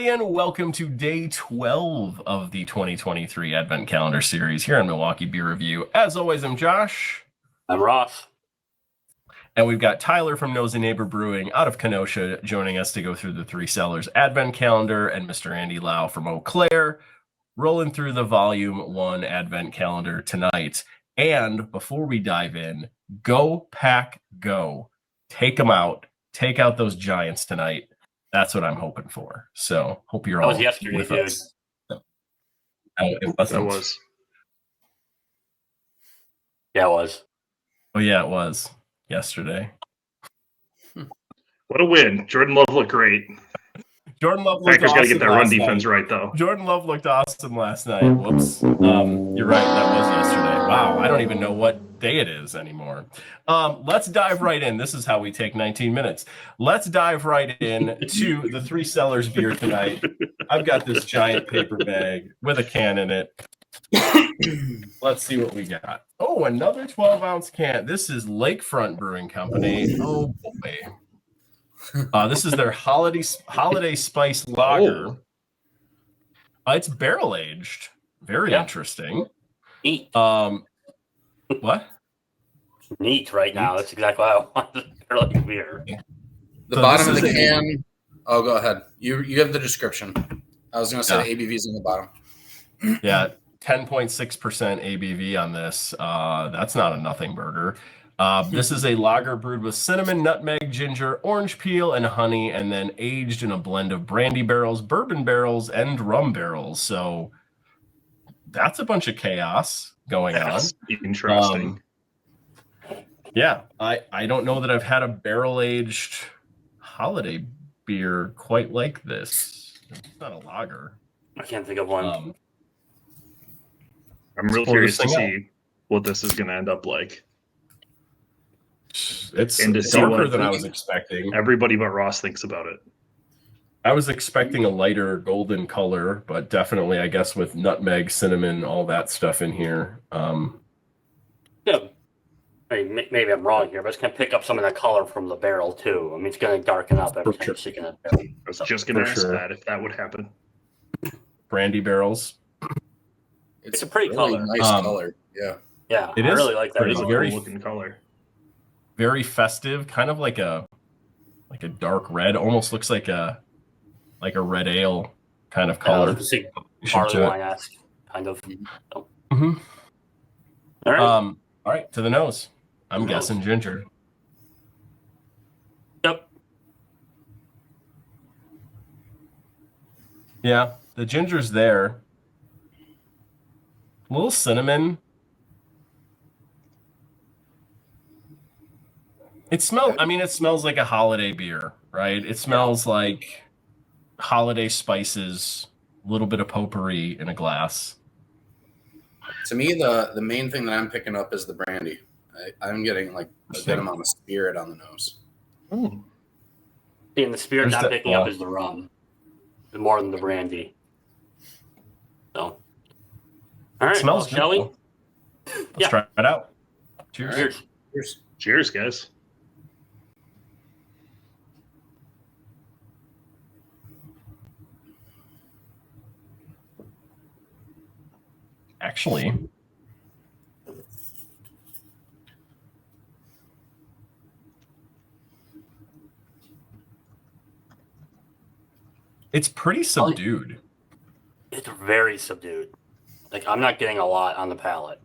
And welcome to day 12 of the 2023 Advent Calendar series here on MKE Beer Review. As always, I'm Josh. I'm Ross. And we've got Tyler from Nosy Neighbor Brewing out of Kenosha joining us to go through the Three Cellars Advent Calendar, and Mr. Andy Lau from Eau Claire rolling through the VolumeOne Advent Calendar tonight. And before we dive in, go pack, go. Take them out. Take out those giants tonight. That's what I'm hoping for. So hope you're all yesterday, with dude. us. It wasn't. That was. Yeah, it was. Oh yeah, it was yesterday. What a win! Jordan Love looked great. Jordan Love looked Packers awesome. got to get that run last defense night. right, though. Jordan Love looked awesome last night. Whoops. You're right. That was yesterday. Wow. I don't even know what day it is anymore. Let's dive right in. This is how we take 19 minutes. Let's dive right in to the Three Cellars beer tonight. I've got this giant paper bag with a can in it. Let's see what we got. Oh, another 12-ounce can. This is Lakefront Brewing Company. Oh, boy. This is their holiday spice lager. It's barrel aged. Very interesting. Neat. What? Neat right now. That's exactly what I want. Barrel aged beer. The bottom of the can. Oh, go ahead. You have the description. I was going to say the ABV's in the bottom. Yeah, 10.6% ABV on this. That's not a nothing burger. This is a lager brewed with cinnamon, nutmeg, ginger, orange peel, and honey, and then aged in a blend of brandy barrels, bourbon barrels, and rum barrels. So that's a bunch of chaos going on. Interesting. Yeah, I don't know that I've had a barrel-aged holiday beer quite like this. It's not a lager. I can't think of one. I'm real curious to see what this is going to end up like. It's see darker than I was expecting. Everybody but Ross thinks about it. I was expecting a lighter golden color, but definitely, I guess, with nutmeg, cinnamon, all that stuff in here. Yeah. I mean, maybe I'm wrong here, but it's going to pick up some of that color from the barrel, too. I mean, it's going to darken up every time you stick in that barrel. I was just going to ask that if that would happen. Brandy barrels. It's a pretty really color. Nice color. Yeah. Yeah, it I is really like that. It is a very cool looking color. Very festive, kind of like a dark red. Almost looks like a red ale kind of color. Barley wine-esque kind of. So. Mm-hmm. All right. All right, to the nose. I'm guessing ginger. Yep. Yeah, the ginger's there. A little cinnamon. It smells like a holiday beer, right? It smells like holiday spices, a little bit of potpourri in a glass. To me, the main thing that I'm picking up is the brandy. I'm getting like a good amount of spirit on the nose. Mm. And the spirit I'm picking up is the rum, more than the brandy. So, all right, smells shall we? Let's try it out. Cheers. Cheers. Cheers. Cheers, guys. Actually, it's pretty subdued. It's very subdued. Like, I'm not getting a lot on the palate.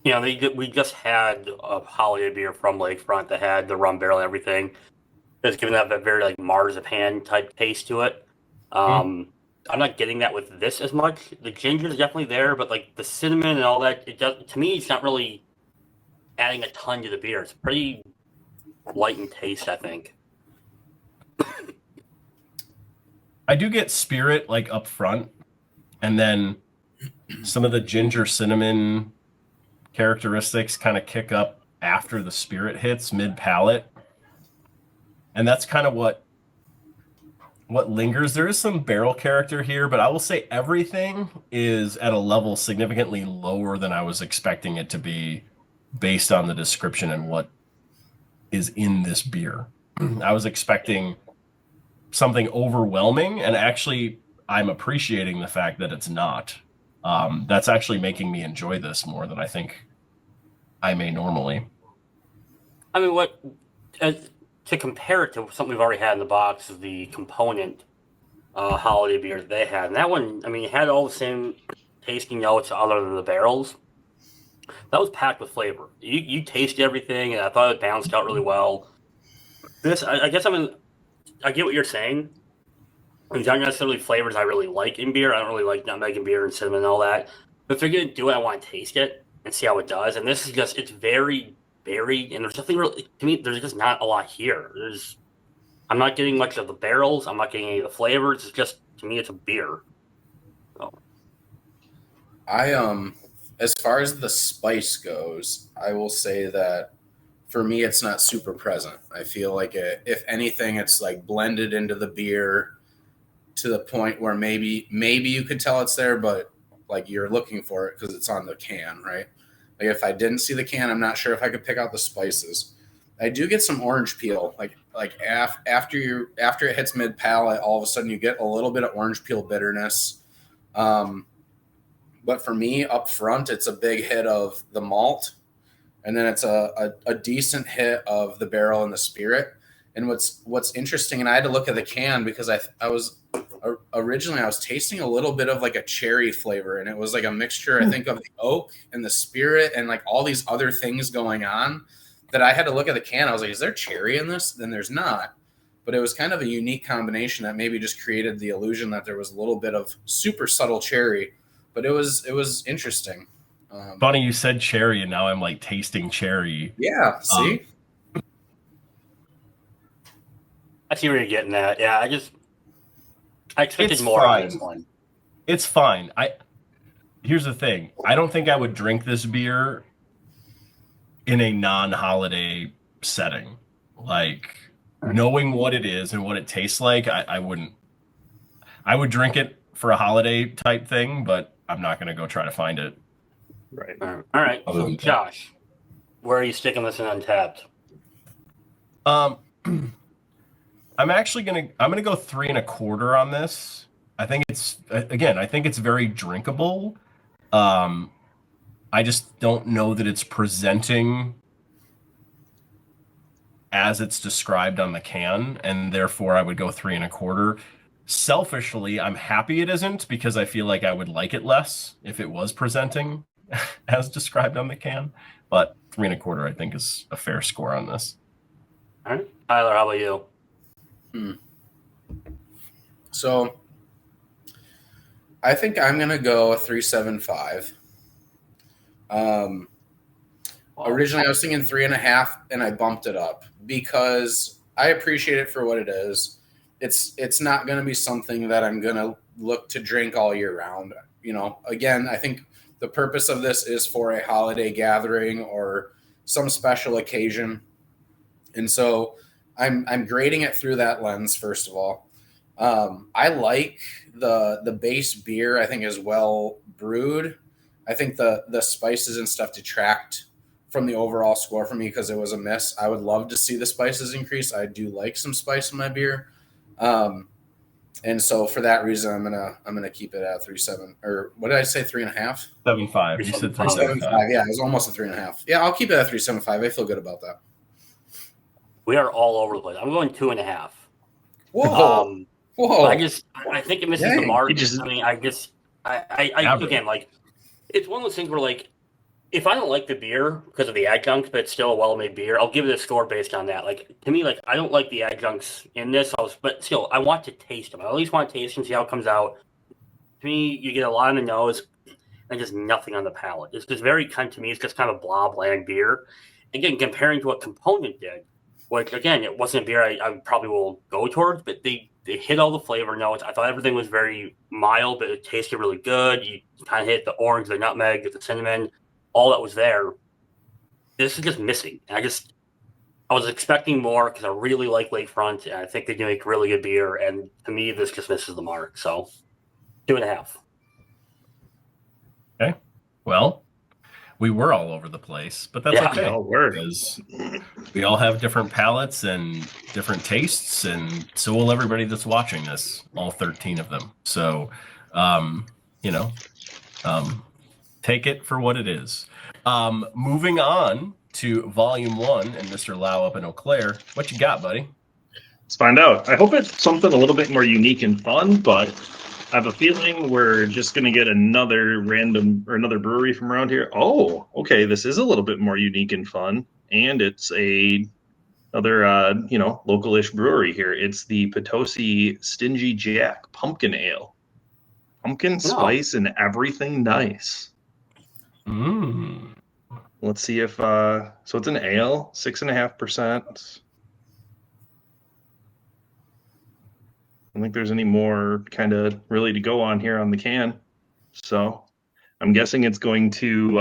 We just had a holiday beer from Lakefront that had the rum barrel and everything. It's giving that very like marzipan type taste to it. I'm not getting that with this as much. The ginger is definitely there, but like the cinnamon and all that, to me, it's not really adding a ton to the beer. It's pretty light in taste, I think. I do get spirit like up front, and then some of the ginger cinnamon characteristics kind of kick up after the spirit hits mid-palate. And that's kind of what lingers. There is some barrel character here, but I will say everything is at a level significantly lower than I was expecting it to be based on the description and what is in this beer. I was expecting something overwhelming, and actually I'm appreciating the fact that it's not. That's actually making me enjoy this more than I think I may normally. I mean, to compare it to something we've already had in the box is the component holiday beer that they had. And that one, I mean, it had all the same tasting notes other than the barrels. That was packed with flavor. You tasted everything, and I thought it balanced out really well. This, I guess, I get what you're saying. These aren't necessarily flavors I really like in beer. I don't really like nutmeg in beer and cinnamon and all that. But if they're going to do it, I want to taste it and see how it does. And this is just, it's very varied, and there's nothing really, to me, there's just not a lot here. I'm not getting much of the barrels. I'm not getting any of the flavors. It's just, to me, it's a beer. So. As far as the spice goes, I will say that for me, it's not super present. I feel like if anything, it's like blended into the beer to the point where maybe you could tell it's there, but like you're looking for it because it's on the can, right? Like if I didn't see the can, I'm not sure if I could pick out the spices. I do get some orange peel, like after it hits mid palate, all of a sudden you get a little bit of orange peel bitterness. But for me, up front, it's a big hit of the malt, and then it's a decent hit of the barrel and the spirit. And what's interesting, and I had to look at the can because I was originally tasting a little bit of like a cherry flavor, and it was like a mixture, I think, of the oak and the spirit and like all these other things going on that I had to look at the can. I was like, is there cherry in this? Then there's not. But it was kind of a unique combination that maybe just created the illusion that there was a little bit of super subtle cherry. But it was interesting. Funny you said cherry, and now I'm like tasting cherry. Yeah, see? I see where you're getting at. Yeah, I expected It's more fine. of this one. It's fine. Here's the thing. I don't think I would drink this beer in a non-holiday setting. Like, knowing what it is and what it tastes like, I wouldn't. I would drink it for a holiday type thing, but I'm not going to go try to find it. Right. All right. So, Josh, where are you sticking this in Untappd? I'm gonna go 3 1/4 on this. I think it's very drinkable. I just don't know that it's presenting as it's described on the can, and therefore I would go 3 1/4. Selfishly, I'm happy it isn't, because I feel like I would like it less if it was presenting as described on the can. But 3 1/4, I think, is a fair score on this. All right. Tyler, how about you? So I think I'm going to go a 3.75. Originally, I was thinking 3.5, and I bumped it up because I appreciate it for what it is. It's not going to be something that I'm going to look to drink all year round. You know, again, I think the purpose of this is for a holiday gathering or some special occasion. And so I'm grading it through that lens, first of all. I like the base beer, I think, is well brewed. I think the spices and stuff detract from the overall score for me because it was a miss. I would love to see the spices increase. I do like some spice in my beer. And so for that reason, I'm gonna keep it at 3.7, or what did I say? 3.5? 7.5. You said 3.75. Yeah, it was almost a 3.5. Yeah, I'll keep it at 3.75. I feel good about that. We are all over the place. I'm going 2.5. Whoa. Whoa. I think it misses the mark. Average. Again, like, it's one of those things where, like, if I don't like the beer because of the adjuncts, but it's still a well-made beer, I'll give it a score based on that. Like, to me, like, I don't like the adjuncts in this, but still, I want to taste them. I at least want to taste and see how it comes out. To me, you get a lot on the nose and just nothing on the palate. It's just very to me, it's just kind of a blah, bland beer. Again, comparing to what Component did, which, again, it wasn't a beer I probably will go towards, but they hit all the flavor notes. I thought everything was very mild, but it tasted really good. You kind of hit the orange, the nutmeg, the cinnamon, all that was there. this is just missing. I was expecting more because I really like Lakefront, and I think they do make really good beer. And to me, this just misses the mark. So 2.5. Okay. Well, we were all over the place, but that's Yeah. okay. We all were. Because we all have different palates and different tastes, and so will everybody that's watching this, all 13 of them. So, you know, take it for what it is. Moving on to VolumeOne and Mr. Lau up in Eau Claire. What you got, buddy? Let's find out. I hope it's something a little bit more unique and fun, but I have a feeling we're just going to get another another brewery from around here. Oh, okay. This is a little bit more unique and fun, and it's another local-ish brewery here. It's the Potosi Stingy Jack Pumpkin Ale. Pumpkin spice and everything nice. Mm. Let's see if so it's an ale, 6.5%. I don't think there's any more kind of really to go on here on the can. So I'm guessing it's going to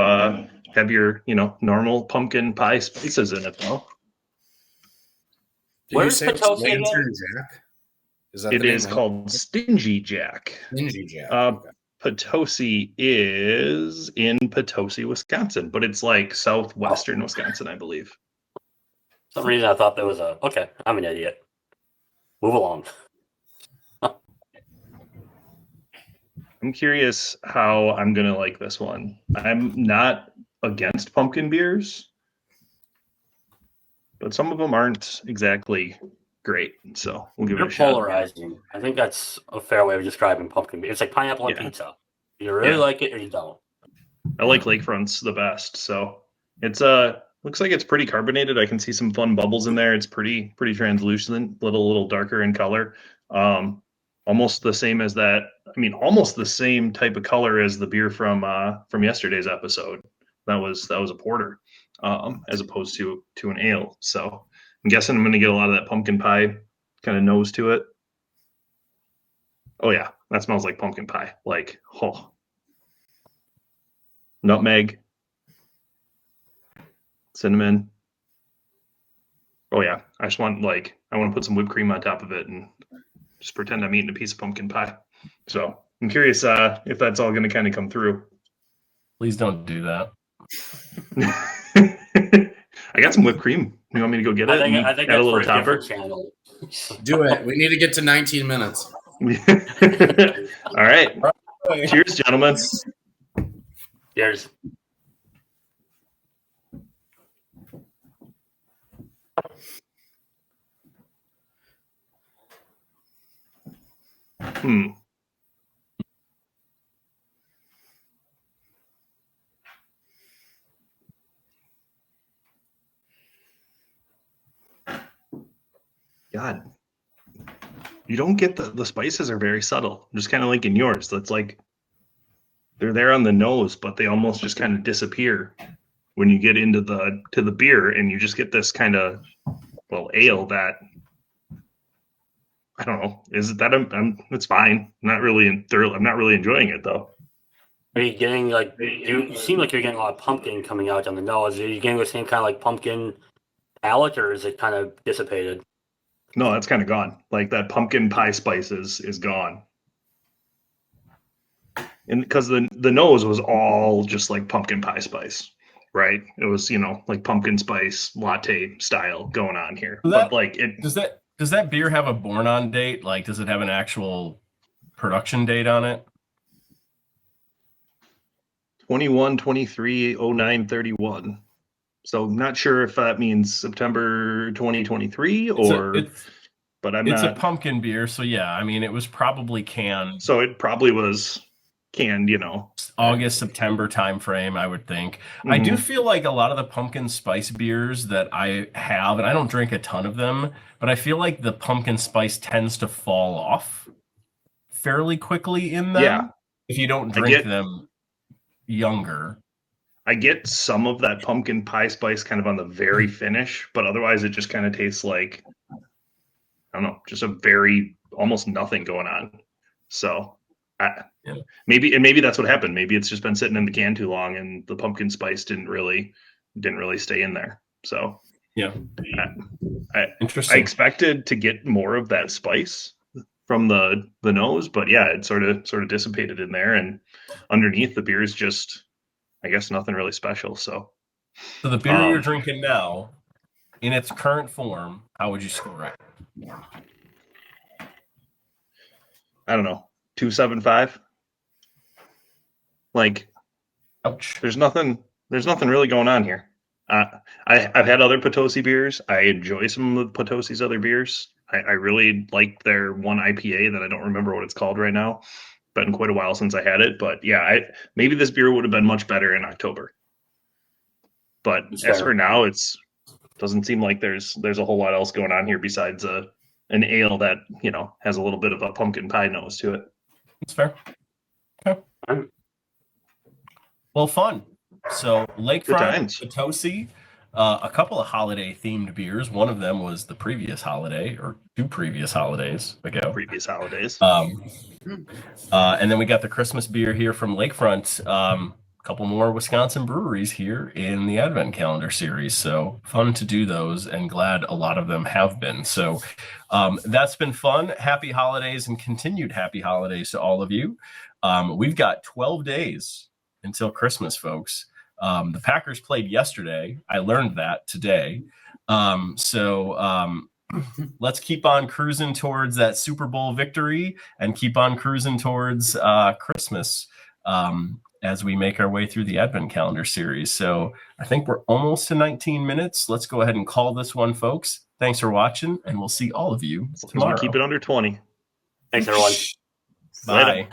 have your, normal pumpkin pie spices in it, though. Did Where's you say Potosi again? Lantern Jack? Is that It the name? is called Stingy Jack. Stingy Jack. Okay. Potosi is in Potosi, Wisconsin, but it's like southwestern Wisconsin, I believe. For some reason I thought that was okay. I'm an idiot. Move along. I'm curious how I'm going to like this one. I'm not against pumpkin beers, but some of them aren't exactly great. So we'll give it You're a shot. polarizing. I think that's a fair way of describing pumpkin beer. It's like pineapple and pizza. You really like it or you don't. I like Lakefront's the best. So it's looks like it's pretty carbonated. I can see some fun bubbles in there. It's pretty translucent, little darker in color. Almost the same as that. I mean, almost the same type of color as the beer from yesterday's episode. That was a porter, as opposed to an ale. So I'm guessing I'm going to get a lot of that pumpkin pie kind of nose to it. Oh yeah, that smells like pumpkin pie. Like, oh, nutmeg, cinnamon. Oh yeah, I want to put some whipped cream on top of it and just pretend I'm eating a piece of pumpkin pie. So I'm curious if that's all going to kind of come through. Please don't do that. I got some whipped cream. You want me to go get it? I think add a that's little for a topper. different channel. Do it. We need to get to 19 minutes. All right. Cheers, gentlemen. Cheers. God, you don't get the spices are very subtle, just kind of like in yours. That's like they're there on the nose, but they almost just kind of disappear when you get into the beer, and you just get this kind of ale that I don't know. Is it that it's fine. I'm not really enjoying it though. Are you getting you seem like you're getting a lot of pumpkin coming out on the nose. Are you getting the same kind of like pumpkin palate, or is it kind of dissipated? No, that's kind of gone. Like that pumpkin pie spice is gone. And because the nose was all just like pumpkin pie spice, right? It was, like pumpkin spice latte style going on here. But like it does that beer have a born on date? Like, does it have an actual production date on it? 21/23/09/31. So not sure if that means September 2023 but it's a pumpkin beer, so yeah, I mean it was probably canned. So it probably was canned, August, September timeframe, I would think. Mm-hmm. I do feel like a lot of the pumpkin spice beers that I have, and I don't drink a ton of them, but I feel like the pumpkin spice tends to fall off fairly quickly in them if you don't drink them younger. I get some of that pumpkin pie spice kind of on the very finish, but otherwise it just kind of tastes like, I don't know, just a very almost nothing going on. So maybe that's what happened. Maybe it's just been sitting in the can too long and the pumpkin spice didn't really didn't really stay in there. So Yeah. I Interesting. expected to get more of that spice from the nose, but yeah, it sort of dissipated in there, and underneath the beer is just, I guess, nothing really special. So So the beer you're drinking now, in its current form, how would you score it? I don't know, 2.75. Like, Ouch. there's nothing really going on here. I've had other Potosi beers. I enjoy some of Potosi's other beers. I really like their one IPA that I don't remember what it's called right now. Been quite a while since I had it, but yeah, maybe this beer would have been much better in October. But as for now, it's doesn't seem like there's a whole lot else going on here besides an ale that, you know, has a little bit of a pumpkin pie nose to it. That's fair. Okay. Well, fun. So Lakefront, Potosi, a couple of holiday themed beers. One of them was the previous holiday, or 2 previous holidays ago. And then we got the Christmas beer here from Lakefront. A couple more Wisconsin breweries here in the Advent Calendar series. So fun to do those, and glad a lot of them have been. So that's been fun. Happy holidays and continued happy holidays to all of you. We've got 12 days until Christmas, folks. The Packers played yesterday. I learned that today. Let's keep on cruising towards that Super Bowl victory and keep on cruising towards Christmas as we make our way through the Advent Calendar series. So I think we're almost to 19 minutes. Let's go ahead and call this one, folks. Thanks for watching, and we'll see all of you tomorrow. Keep it under 20. Thanks, everyone. Bye.